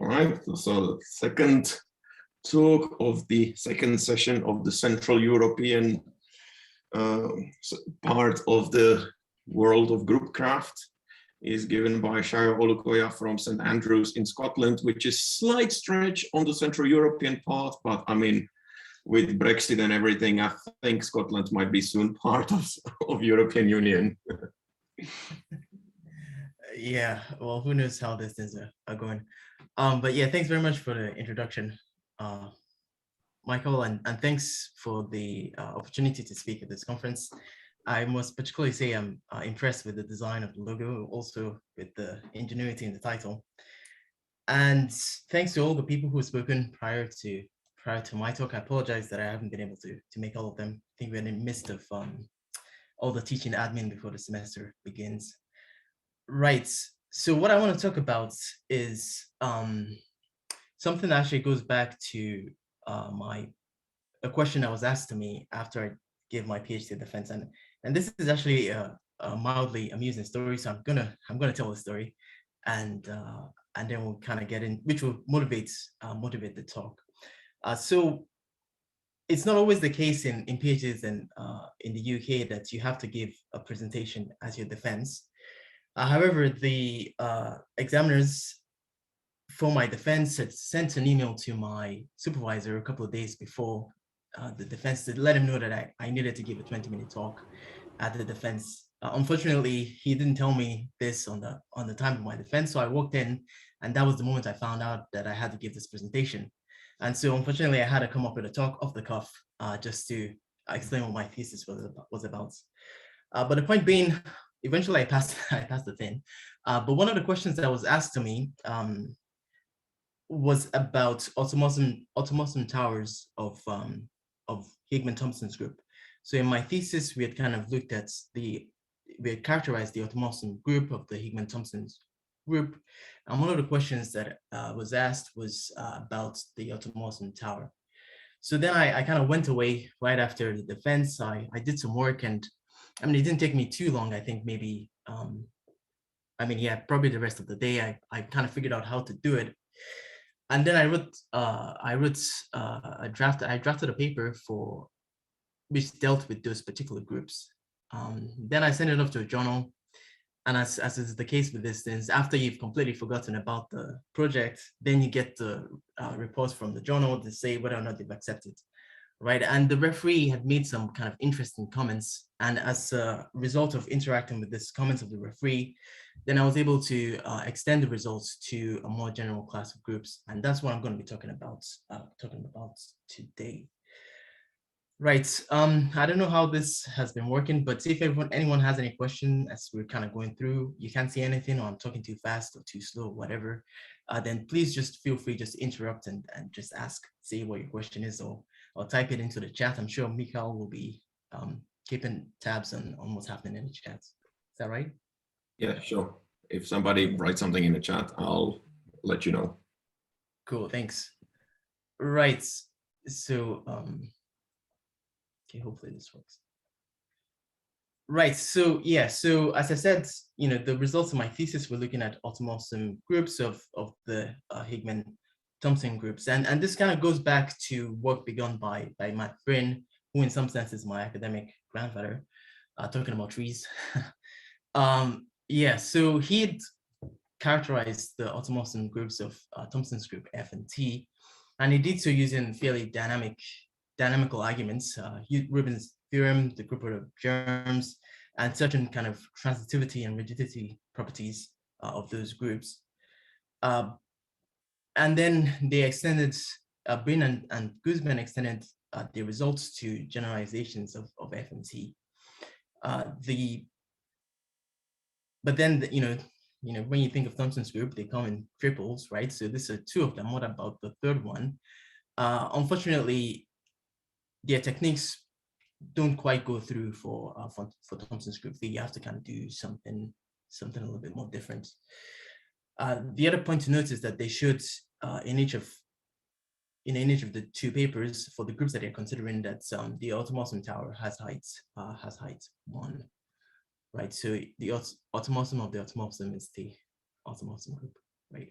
All right, so the second talk of the second session of the Central European part of the world of groupcraft is given by Shayo Olukoya from St. Andrews in Scotland, which is slight stretch on the Central European path, but I mean, with Brexit and everything, I think Scotland might be soon part of European Union. Yeah, well, who knows how these things are going. But yeah, thanks very much for the introduction, Michael, and thanks for the opportunity to speak at this conference. I must particularly say I'm impressed with the design of the logo, also with the ingenuity in the title. And thanks to all the people who have spoken prior to my talk. I apologize that I haven't been able to make all of them. I think we're in the midst of all the teaching admin before the semester begins. Right, so what I want to talk about is something that actually goes back to a question that was asked to me after I gave my PhD defense, and this is actually a mildly amusing story. So I'm gonna tell the story, and then we'll kind of get in, which will motivate the talk. So it's not always the case in PhDs in the UK that you have to give a presentation as your defense. However, the examiners for my defense had sent an email to my supervisor a couple of days before the defense to let him know that I needed to give a 20-minute talk at the defense. Unfortunately, he didn't tell me this on the time of my defense, so I walked in, and that was the moment I found out that I had to give this presentation. And so, unfortunately, I had to come up with a talk off the cuff just to explain what my thesis was about. But the point being, eventually I passed the thing. But one of the questions that was asked to me was about automorphism towers of Higman-Thompson's group. So in my thesis, we had kind of looked at we had characterized the automorphism group of the Higman-Thompson's group. And one of the questions that was asked was about the automorphism tower. So then I kind of went away right after the defense. I did some work, and I mean, it didn't take me too long. I think maybe, probably the rest of the day, I kind of figured out how to do it. And then I drafted a paper which dealt with those particular groups. Then I sent it off to a journal. And as is the case with these things, after you've completely forgotten about the project, then you get the reports from the journal to say whether or not they've accepted. Right, and the referee had made some kind of interesting comments, and as a result of interacting with these comments of the referee, then I was able to extend the results to a more general class of groups, and that's what I'm going to be talking about today. Right, I don't know how this has been working, but if anyone has any question as we're kind of going through, you can't see anything, or I'm talking too fast or too slow, whatever, then please just feel free just to interrupt and just ask, say what your question is, or type it into the chat. I'm sure Mikhail will be keeping tabs on what's happening in the chat. Is that right? Yeah, sure. If somebody writes something in the chat, I'll let you know. Cool, thanks. Right, so, okay, hopefully this works. Right, so yeah, so as I said, the results of my thesis were looking at automorphism groups of the Higman-Thompson groups, and this kind of goes back to work begun by Matt Brin, who in some sense is my academic grandfather, talking about trees. Yeah, so he'd characterized the automorphism groups of Thompson's group F and T, and he did so using fairly dynamical arguments, Rubin's theorem, the group of germs, and certain kind of transitivity and rigidity properties of those groups. And then they extended, Brin and Guzmán extended the results to generalizations of F and T. But then, when you think of Thompson's group, they come in triples, right? So these are two of them. What about the third one? Unfortunately, their techniques don't quite go through for Thompson's group. You have to kind of do something a little bit more different. The other point to note is that they should, in each of the two papers, for the groups that they're considering, that the automorphism tower has height 1, right? So the automorphism of the automorphism is the automorphism group, right?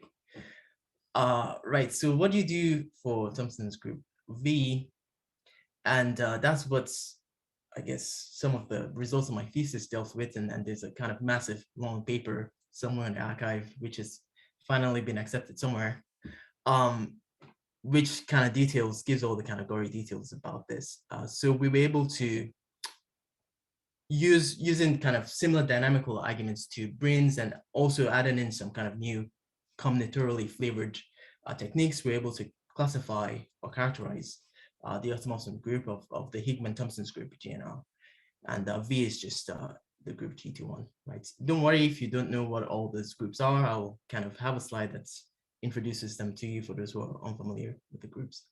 Right, so what do you do for Thompson's group V? And that's what's, I guess, some of the results of my thesis dealt with, and there's a kind of massive long paper somewhere in the archive, which has finally been accepted somewhere, which kind of gives all the kind of gory details about this. So we were able to using kind of similar dynamical arguments to Brin's and also adding in some kind of new combinatorially flavored techniques, we're able to classify or characterize the automorphism group of the Higman-Thompson's group GNR. And V is just the group G21, right? Don't worry if you don't know what all those groups are. I'll kind of have a slide that introduces them to you for those who are unfamiliar with the groups.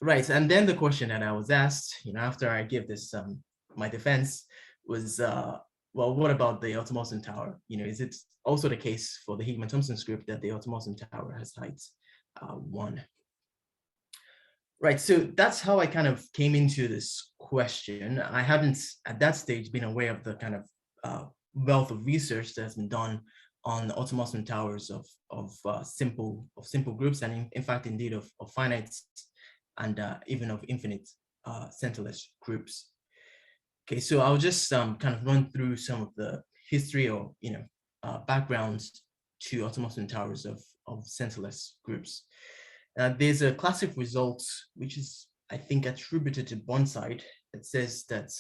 Right, and then the question that I was asked, after I give this my defense was, well, what about the automorphism tower? Is it also the case for the Higman-Thompson's group that the automorphism tower has height 1? Right, so that's how I kind of came into this question. I hadn't at that stage been aware of the kind of wealth of research that's been done on automorphism towers of simple groups, and in fact, indeed, of finite and even of infinite centerless groups. Okay, so I'll just kind of run through some of the history or backgrounds to automorphism towers of centerless groups. There's a classic result which is, I think, attributed to Burnside that says that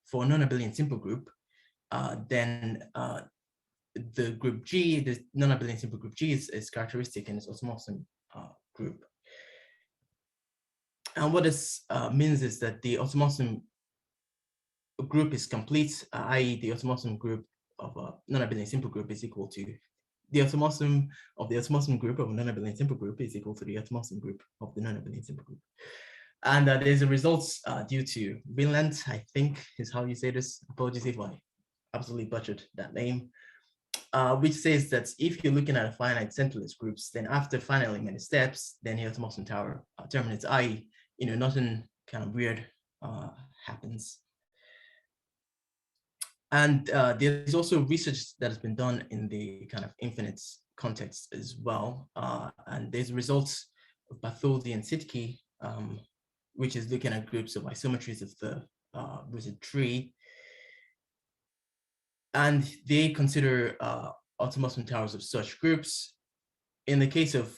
for a non-abelian simple group, then the group G, the non-abelian simple group G is characteristic in its automorphism group. And what this means is that the automorphism group is complete, i.e. the automorphism group of a non-abelian simple group is equal to the automorphism of the automorphism group of a non-abelian simple group is equal to the automorphism group of the non-abelian simple group. And there's a result due to Vinland, I think is how you say this. Apologies if I absolutely butchered that name. Which says that if you're looking at a finite centerless groups, then after finitely many steps, then the automorphism tower terminates, i.e., nothing kind of weird happens. And there's also research that has been done in the kind of infinite context as well. And there's results of Bartholdi and Sitke, which is looking at groups of isometries of the rooted tree. And they consider automorphism towers of such groups. In the case of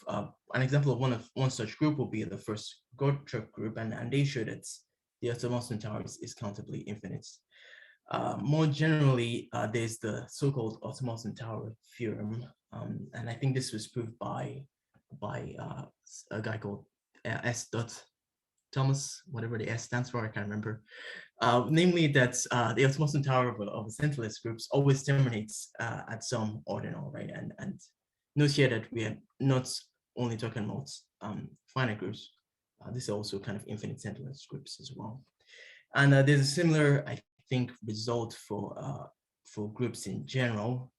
an example of one such group will be the first Grigorchuk group, and they show that the automorphism tower is countably infinite. More generally, there's the so-called automorphism tower theorem, and I think this was proved by a guy called S. Thomas, whatever the S stands for, I can't remember. Namely, that the automorphism tower of centerless groups always terminates at some ordinal, right? And note here that we are not only talking about finite groups. This is also kind of infinite centerless groups as well. And there's a similar, I think, result for groups in general.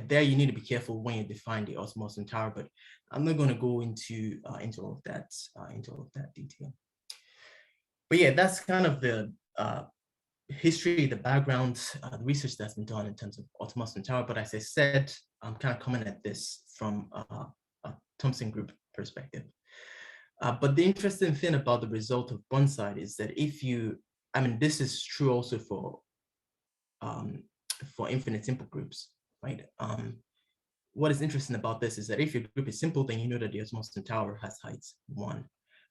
There you need to be careful when you define the automorphism tower, but I'm not going to go into all of that detail. But yeah, that's kind of the history, the background, the research that's been done in terms of automorphism tower. But as I said, I'm kind of coming at this from a Thompson group perspective. But the interesting thing about the result of Burnside is that this is true also for infinite simple groups, right? What is interesting about this is that if your group is simple, then you know that the automorphism tower has height 1,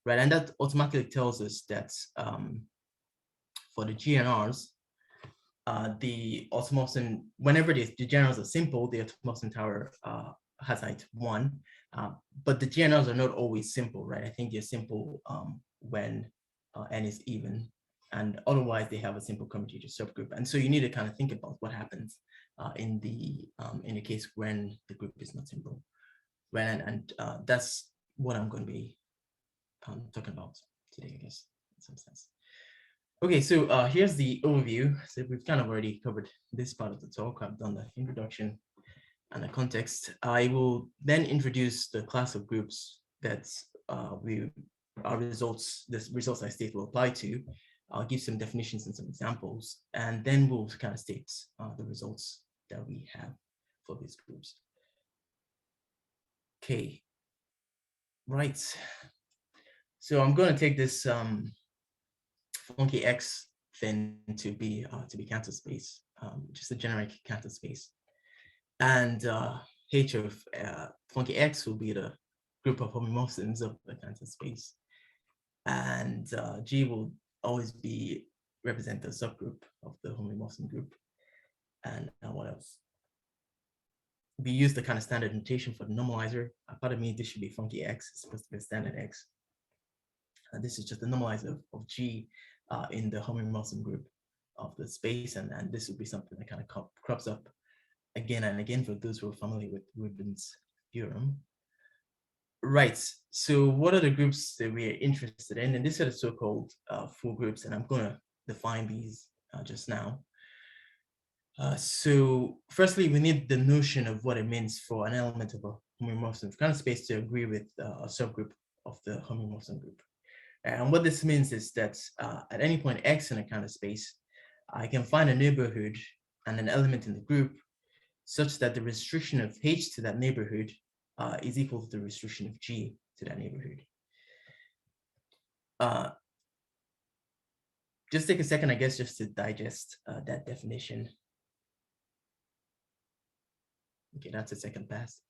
right? And that automatically tells us that for the GNRs, the automorphism, whenever the GNRs are simple, the automorphism tower has height 1, but the GNRs are not always simple, right? I think they're simple when n is even, and otherwise they have a simple commutator subgroup. And so you need to kind of think about what happens in the case when the group is not simple, right? And that's what I'm going to be talking about today, I guess, in some sense. Okay, so here's the overview. So we've kind of already covered this part of the talk. I've done the introduction and the context. I will then introduce the class of groups that the results I state will apply to. I'll give some definitions and some examples, and then we'll kind of state the results that we have for these groups. Okay, right. So I'm going to take this funky X thing to be Cantor space, just a generic Cantor space, and H of funky X will be the group of homeomorphisms of the Cantor space, and G will always represent the subgroup of the homeomorphism group. And what else? We use the kind of standard notation for the normalizer. Pardon me, this should be funky X. It's supposed to be a standard X. This is just the normalizer of G in the homeomorphism group of the space, and this would be something that kind of crops up again and again for those who are familiar with Rubin's theorem. Right, so what are the groups that we are interested in? And these are the so-called full groups, and I'm going to define these just now. So firstly, we need the notion of what it means for an element of a homeomorphism kind of space to agree with a subgroup of the homeomorphism group. And what this means is that at any point X in a kind of space, I can find a neighborhood and an element in the group such that the restriction of H to that neighborhood is equal to the restriction of G to that neighborhood. Just take a second, I guess, just to digest that definition. Okay, that's a second pass.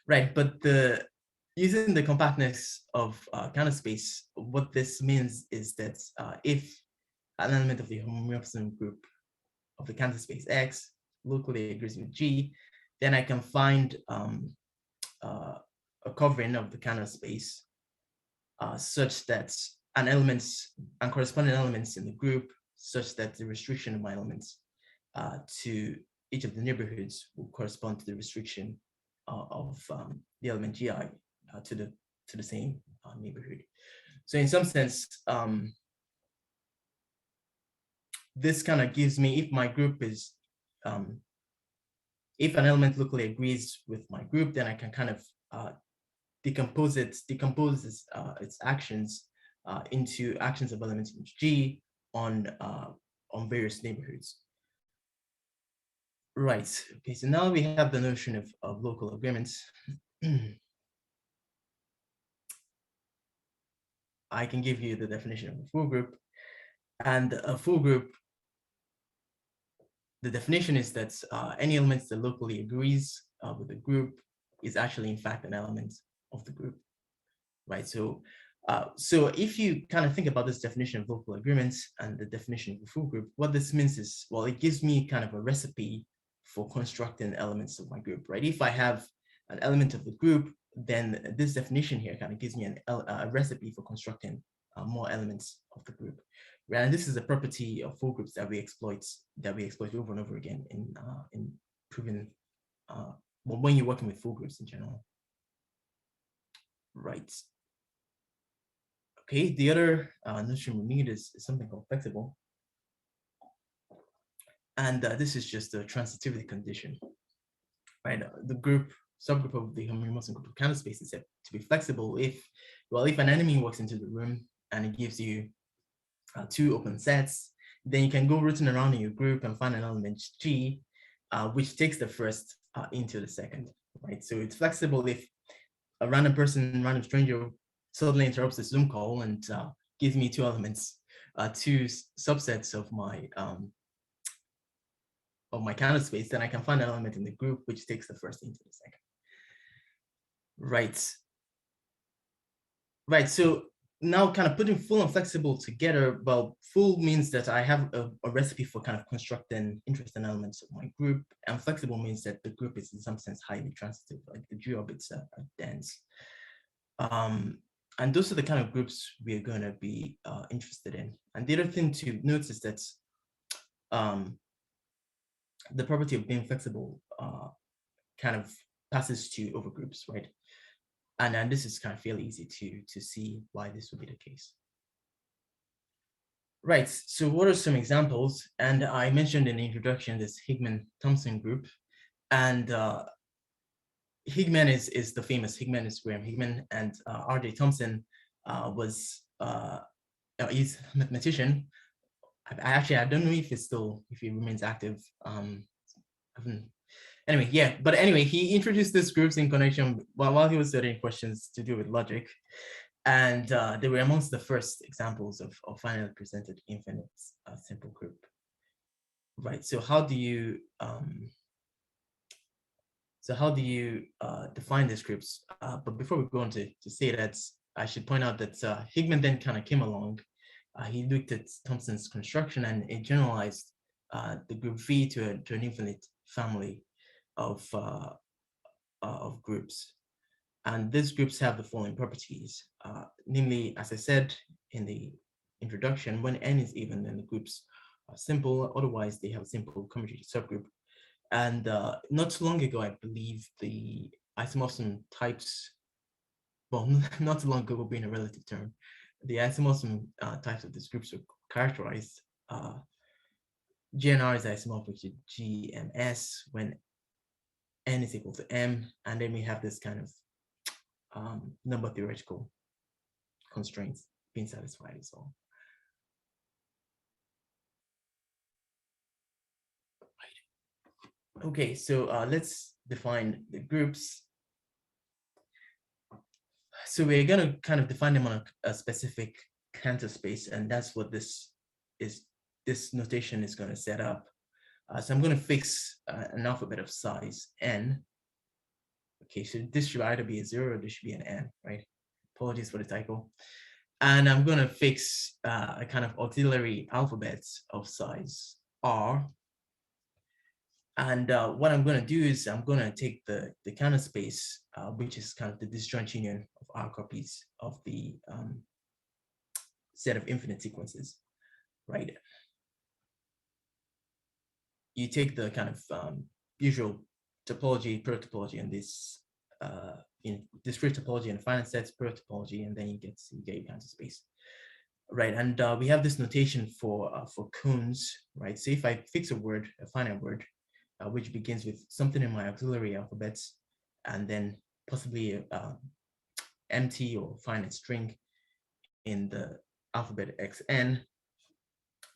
Right, but using the compactness of Cantor space, what this means is that if an element of the homeomorphism group of the Cantor space X locally agrees with G, then I can find a covering of the Cantor space such that corresponding elements in the group such that the restriction of my elements to each of the neighborhoods will correspond to the restriction of the element Gi to the same neighborhood. So in some sense, this kind of gives me, if my group is, if an element locally agrees with my group, then I can kind of decompose its actions into actions of elements in G on various neighborhoods. Right, okay, so now we have the notion of local agreements. I can give you the definition of a full group. And a full group, the definition is that any element that locally agrees with the group is actually, in fact, an element of the group, right? So if you kind of think about this definition of local agreements and the definition of a full group, what this means is, well, it gives me kind of a recipe for constructing elements of my group, right? If I have an element of the group, then this definition here kind of gives me a recipe for constructing more elements of the group. Right? And this is a property of full groups that we exploit over and over again in proving when you're working with full groups in general. Right. Okay, the other notion we need is something called flexible. And this is just a transitivity condition, right? The subgroup of the homeomorphism group of Cantor space is said to be flexible if an enemy walks into the room and it gives you two open sets, then you can go rooting around in your group and find an element G, which takes the first into the second, right? So it's flexible if a random stranger suddenly interrupts the Zoom call and gives me two elements, two subsets of my Cantor space, then I can find an element in the group which takes the first into the second. Right. Right. So now kind of putting full and flexible together, well, full means that I have a recipe for kind of constructing interesting elements of my group, and flexible means that the group is in some sense highly transitive, like the G orbits are dense. And those are the kind of groups we are going to be interested in. And the other thing to note is that the property of being flexible kind of passes to overgroups, right? And this is kind of fairly easy to see why this would be the case. Right, so what are some examples? And I mentioned in the introduction this Higman-Thompson group, and Higman is the famous Higman, is Graham Higman, and R.J. Thompson he's a mathematician. I don't know if he remains active. Anyway, yeah, but anyway, he introduced these groups in connection while he was studying questions to do with logic. And they were amongst the first examples of finally presented infinite simple group. Right, so how do you define these groups? But before we go on to say that, I should point out that Higman then kind of came along. He looked at Thompson's construction and it generalized the group V to an infinite family of groups. And these groups have the following properties. Namely, as I said in the introduction, when n is even, then the groups are simple. Otherwise, they have a simple commutative subgroup. And not too long ago, I believe the isomorphism types, well, not too long ago being a relative term, the isomorphism types of these groups are characterized. GNR is isomorphic to GMS when n is equal to m, and then we have this kind of number theoretical constraints being satisfied as well. Okay, so let's define the groups. So we're going to kind of define them on a specific Cantor space, and that's what this notation is going to set up. So I'm going to fix an alphabet of size n. Okay, so this should either be a 0 or this should be an n, right? Apologies for the typo. And I'm going to fix a kind of auxiliary alphabet of size r. And what I'm going to do is I'm going to take the Cantor space, which is kind of the disjoint union of R copies of the set of infinite sequences, right? You take the kind of usual topology, protopology, and this in discrete topology and finite sets, protopology, and then you get your Cantor space, right? And we have this notation for cones, right? So if I fix a word, a finite word, which begins with something in my auxiliary alphabets, and then possibly empty or finite string in the alphabet xn,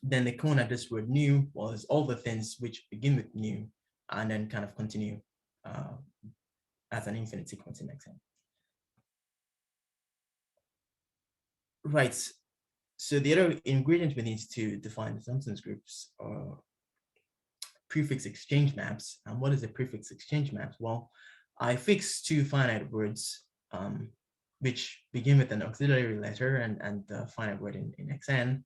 then the cone at this word new was all the things which begin with new and then kind of continue as an infinite sequence in xn. Right, so the other ingredient we need to define the Thompson's groups are prefix exchange maps. And what is a prefix exchange map? Well, I fix two finite words which begin with an auxiliary letter and the finite word in xn.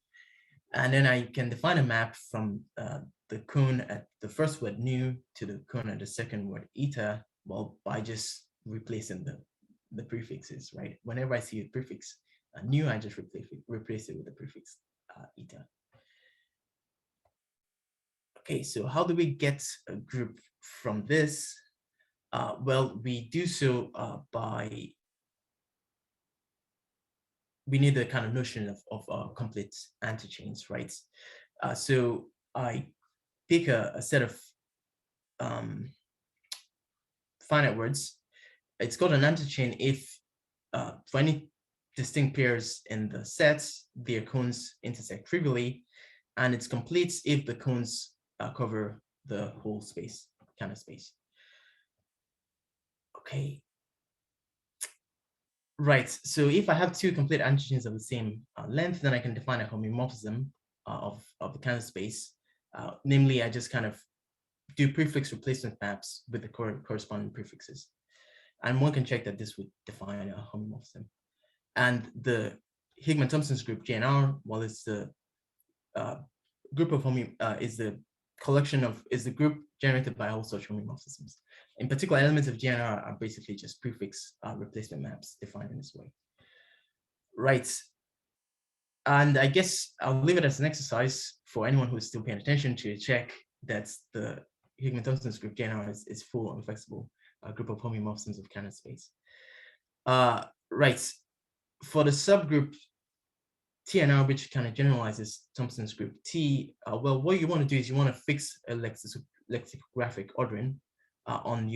And then I can define a map from the cone at the first word new to the cone at the second word eta, well, by just replacing the prefixes, right? Whenever I see a prefix new, I just replace it with the prefix eta. Okay, so how do we get a group from this? Well, we do so by, we need the kind of notion of complete antichains, right? So I pick a set of finite words. It's called an antichain if for any distinct pairs in the sets, their cones intersect trivially, and it's complete if the cones cover the whole space, Cantor space. Okay. Right, so if I have two complete antichains of the same length, then I can define a homeomorphism of the Cantor space. Namely, I just kind of do prefix replacement maps with the corresponding prefixes. And one can check that this would define a homeomorphism. And the Higman-Thompson's group GNR, well, it's the group of is the group generated by all such homeomorphisms. In particular, elements of GNR are basically just prefix replacement maps defined in this way. Right. And I guess I'll leave it as an exercise for anyone who is still paying attention to check that the Higman-Thompson's group GNR is full and flexible group of homeomorphisms of Cantor space. Right. For the subgroup TNR, which kind of generalizes Thompson's group T, well, what you want to do is you want to fix a lexicographic ordering on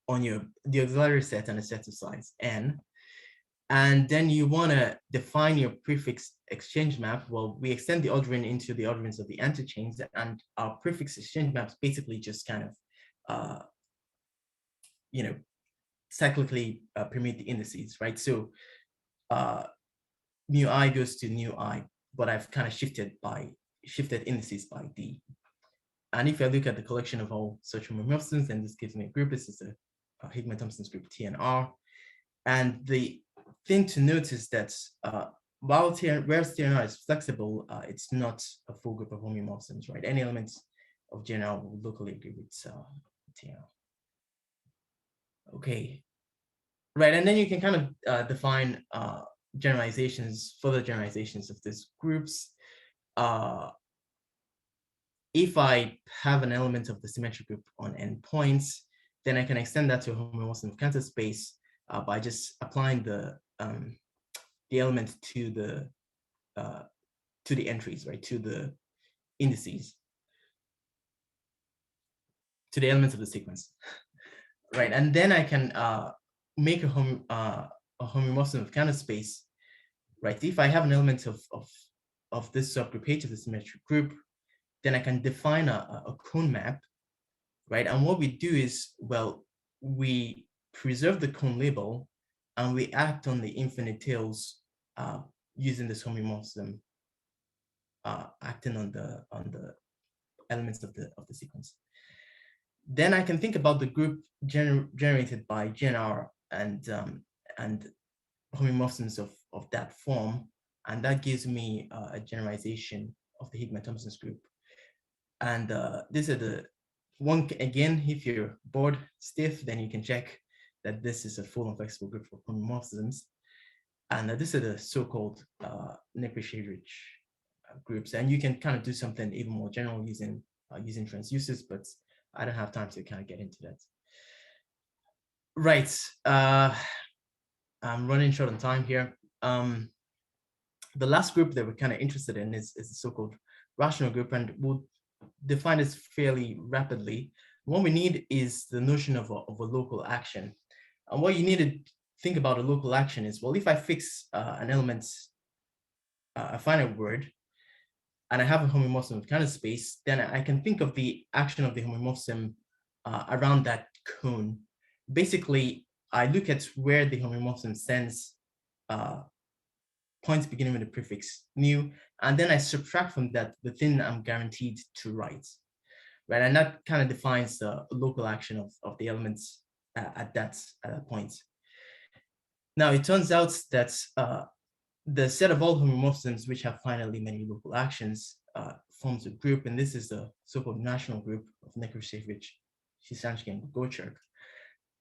the auxiliary set and a set of size n, And then you want to define your prefix exchange map. Well, we extend the ordering into the orderings of the antichains, and our prefix exchange maps basically just kind of, cyclically permute the indices, right? So mu I goes to nu I, but I've kind of shifted indices by D. And if I look at the collection of all such homeomorphisms, then this gives me a group. This is a Higman-Thompson's group TNR. And the thing to note is that whereas TNR is flexible, it's not a full group of homeomorphisms, right? Any elements of GNR will locally agree with TNR. Okay, right, and then you can kind of define generalizations, further generalizations of these groups. If I have an element of the symmetric group on endpoints, then I can extend that to a homomorphism of Cantor space by just applying the element to the entries, right, to the indices, to the elements of the sequence, right? And then I can make a homomorphism of Cantor space, right? If I have an element of this subgroup H of the symmetric group, then I can define a cone map, right? And what we do is, well, we preserve the cone label and we act on the infinite tails using this homomorphism, acting on the elements of the sequence. Then I can think about the group generated by GNR and homomorphisms of that form, and that gives me a generalization of the Higman-Thompson's group. And this is the one, again, if you're bored stiff, then you can check that this is a full and flexible group of homomorphisms. And this is the so-called Nekrashevych groups. And you can kind of do something even more general using transuses, but I don't have time to kind of get into that. Right, I'm running short on time here. The last group that we're kind of interested in is the so-called rational group, and we'll define this fairly rapidly. What we need is the notion of a local action. And what you need to think about a local action is, well, if I fix an element, a finite word, and I have a homomorphism of Cantor space, then I can think of the action of the homomorphism around that cone. Basically, I look at where the homomorphism sends points beginning with the prefix nu, and then I subtract from that the thing I'm guaranteed to write, right? And that kind of defines the local action of the elements at that point. Now, it turns out that the set of all homomorphisms which have finally many local actions forms a group, and this is the so-called national group of Nekrashevych, Suchanskiı, and Grigorchuk.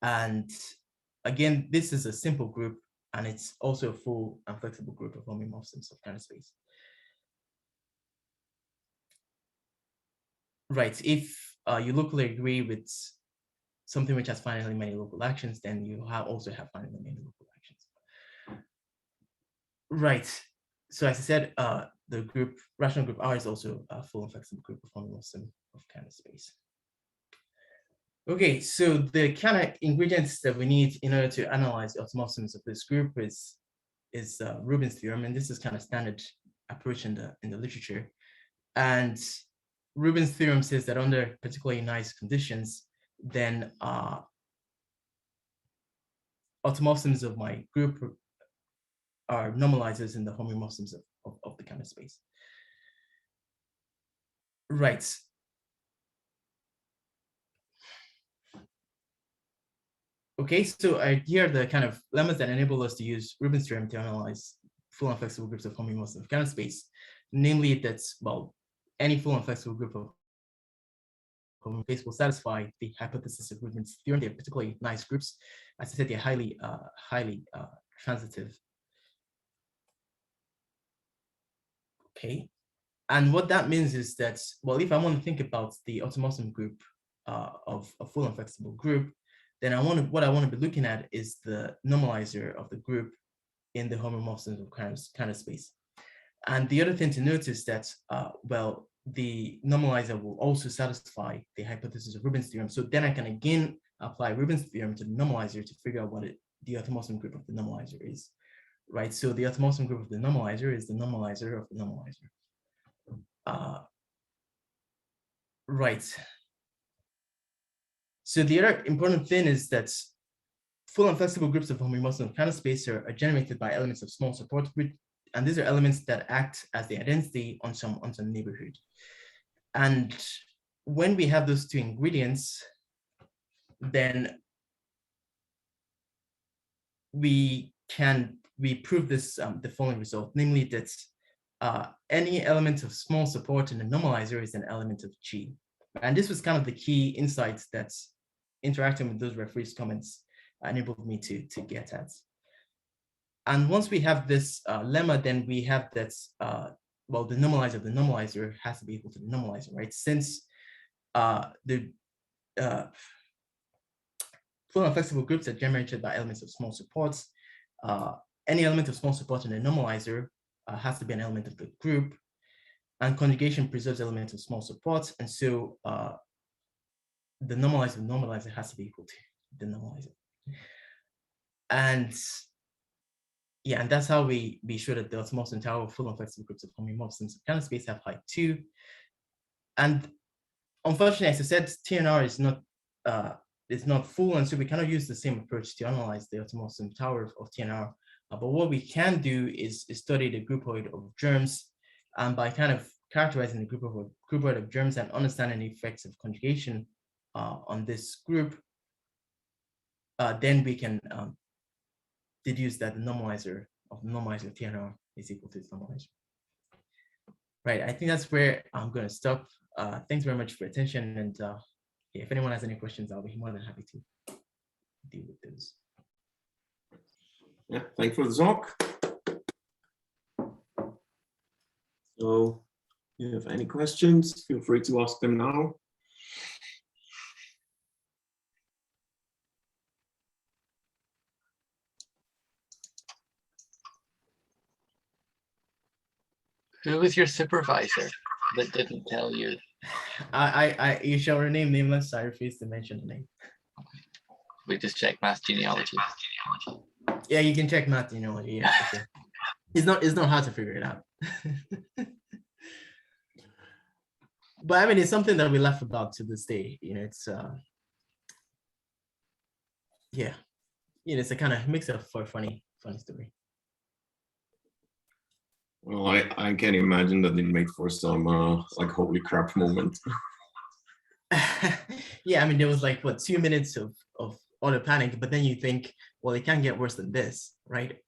And again, this is a simple group, and it's also a full and flexible group of homomorphisms of Cantor space. Right, if you locally agree with something which has finally many local actions, then you also have finally many local actions. Right, so as I said, the group, rational group R, is also a full and flexible group of homomorphism of Cantor space. Okay, so the kind of ingredients that we need in order to analyze the automorphisms of this group is Rubin's theorem, and this is kind of standard approach in the literature. And Rubin's theorem says that under particularly nice conditions, then automorphisms of my group are normalizers in the homomorphisms of the Cantor space. Right. Okay, so here are the kind of lemmas that enable us to use Rubin's theorem to analyze full and flexible groups of homomorphisms of Cantor space. Namely, that, well, any full and flexible group of homomorphisms space will satisfy the hypothesis of Rubin's theorem. They're particularly nice groups. As I said, they're highly transitive. Okay, and what that means is that, well, if I want to think about the automorphism group of a full and flexible group, then what I want to be looking at is the normalizer of the group in the homomorphisms of Cantor space. And the other thing to note is that, well, the normalizer will also satisfy the hypothesis of Rubin's theorem. So then I can again apply Rubin's theorem to the normalizer to figure out what the automorphism group of the normalizer is. right? So the automorphism group of the normalizer is the normalizer of the normalizer. Right. So the other important thing is that full and flexible groups of homeomorphisms of Cantor space are generated by elements of small support group, and these are elements that act as the identity on some neighborhood. And when we have those two ingredients, then we prove this the following result, namely that any element of small support in the normalizer is an element of G. And this was kind of the key insights that interacting with those referees' comments enabled me to get at. And once we have this lemma, then we have that, well, the normalizer of the normalizer has to be equal to the normalizer, right? Since the full and flexible groups are generated by elements of small supports, any element of small support in the normalizer has to be an element of the group, and conjugation preserves elements of small supports, and so the normalizer of the normalizer has to be equal to the normalizer. And yeah, and that's how we show that the automorphism tower of full and flexible groups of homeomorphisms of Cantor space have height 2. And unfortunately, as I said, TNR is not full, and so we cannot use the same approach to analyze the automorphism tower of TNR. But what we can do is study the groupoid of germs, and by kind of characterizing the groupoid of germs and understanding the effects of conjugation on this group, then we can deduce that the normalizer of TNR is equal to its normalizer. Right, I think that's where I'm going to stop. Thanks very much for your attention, and if anyone has any questions, I'll be more than happy to deal with those. Yeah, thanks for the talk. So, if you have any questions, feel free to ask them now. Who was your supervisor that didn't tell you? You shall remain nameless. I refuse to mention the name. We just check mass genealogy. Yeah, you can check math genealogy. Yeah, for sure. It's not hard to figure it out. But I mean, it's something that we laugh about to this day. You know, it's yeah, you know, it's a kind of mix up for a funny story. Well, I can imagine that it made for some like holy crap moment. Yeah, I mean, there was like what 2 minutes of auto panic, but then you think, well, it can't get worse than this, right?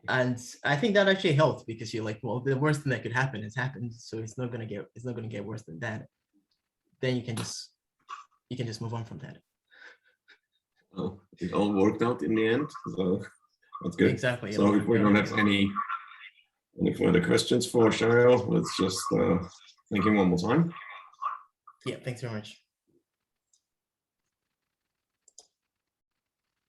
And I think that actually helped, because you're like, well, the worst thing that could happen has happened, so it's not gonna get worse than that. Then you can just move on from that. Well, it all worked out in the end, so that's good. Exactly. So if we don't have any further questions for Shayo, let's just thank him one more time. Yeah, thanks very much.